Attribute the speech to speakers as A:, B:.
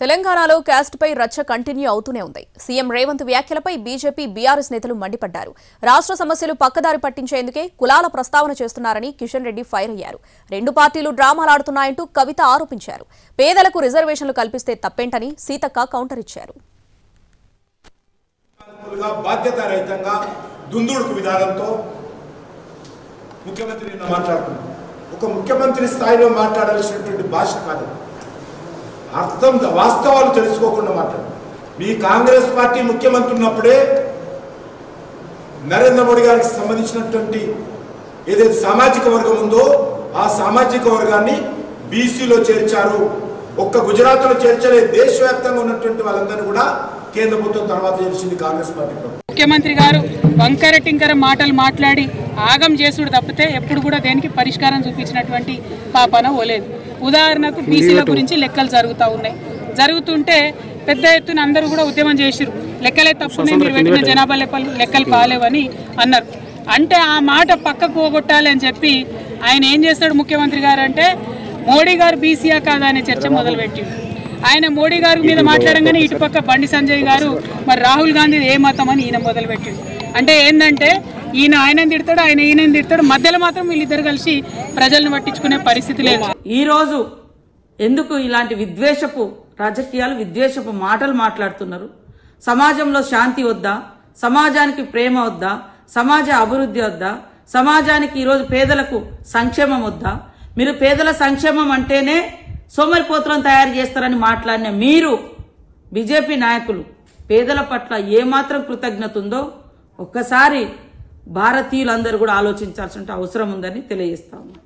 A: తెలంగాణలో క్యాస్ట్ పై రచ్చ కంటిన్యూ అవుతూనే ఉంది. సీఎం రేవంత్ వ్యాఖ్యలపై బీజేపీ బీఆర్ఎస్ నేతలు మండిపడ్డారు. రాష్ట్ర సమస్యలు పక్కదారి పట్టించేందుకే కులాల ప్రస్తావన చేస్తున్నారని కిషన్ రెడ్డి ఫైర్ అయ్యారు. రెండు పార్టీలు డ్రామాలాడుతున్నాయంటూ కవిత ఆరోపించారు. పేదలకు రిజర్వేషన్లు కల్పిస్తే తప్పేంటని సీతక్క కౌంటర్ ఇచ్చారు.
B: బాధ్యతారహితంగా దుందుడుకు విధానంతో ముఖ్యమంత్రి మాట్లాడుతున్నారు. ఒక ముఖ్యమంత్రి స్థాయిలో మాట్లాడాల్సినటువంటి భాష కాదు, అర్థం వాస్తవాలు తెలుసుకోకుండా మాట్లాడు. మీ కాంగ్రెస్ పార్టీ ముఖ్యమంత్రి ఉన్నప్పుడే నరేంద్ర మోడీ గారికి సంబంధించినటువంటి ఏదైతే సామాజిక వర్గం ఉందో ఆ సామాజిక వర్గాన్ని బీసీలో చేర్చారు. ఒక్క గుజరాత్లో చేర్చలే, దేశవ్యాప్తంగా ఉన్నటువంటి వాళ్ళందరినీ కూడా కేంద్ర ప్రభుత్వం తర్వాత చేర్చింది కాంగ్రెస్ పార్టీ.
C: ముఖ్యమంత్రి గారు వంకర టింకర మాటలు మాట్లాడి ఆగం చేసుడు తప్పితే ఎప్పుడు కూడా దేనికి పరిష్కారం చూపించినటువంటి పాపన ఓలేదు. ఉదాహరణకు బీసీల గురించి లెక్కలు జరుగుతుంటే పెద్ద ఎత్తున అందరూ కూడా ఉద్యమం చేసిరు. లెక్కలే తప్పునే, మీరు పెట్టిన జనాభా లెక్కలు కాలేవని అన్నారు. అంటే ఆ మాట పక్కకు పోగొట్టాలి అని చెప్పి ఆయన ఏం చేస్తాడు ముఖ్యమంత్రి గారు అంటే, మోడీ గారు బీసీయా కాదా అనే చర్చ మొదలుపెట్టిండు. ఆయన మోడీ గారి మీద మాట్లాడంగానే ఇటుపక్క బండి సంజయ్ గారు మరి రాహుల్ గాంధీ ఏ మతం అని ఈయన మొదలుపెట్టిండు. అంటే ఏంటంటే ఈయన ఆయనని తిడతాడు, ఆయన ఈయనని తిడతాడు, మధ్యలో మాత్రం వీళ్ళిద్దరు కలిసి ప్రజలను పట్టించుకునే పరిస్థితి లేదు.
D: ఈరోజు ఎందుకు ఇలాంటి విద్వేషపు రాజకీయాలు, విద్వేషపు మాటలు మాట్లాడుతున్నారు? సమాజంలో శాంతి వద్దా? సమాజానికి ప్రేమ వద్దా? సమాజ అభివృద్ధి వద్దా? సమాజానికి ఈరోజు పేదలకు సంక్షేమం వద్దా? మీరు పేదల సంక్షేమం అంటేనే సోమరిపోతులను తయారు చేస్తారని మాట్లాడిన మీరు, బీజేపీ నాయకులు, పేదల పట్ల ఏమాత్రం కృతజ్ఞత ఉందో ఒక్కసారి భారతీయులందరూ కూడా ఆలోచించాల్సిన అవసరం ఉందని తెలియజేస్తా ఉన్నాం.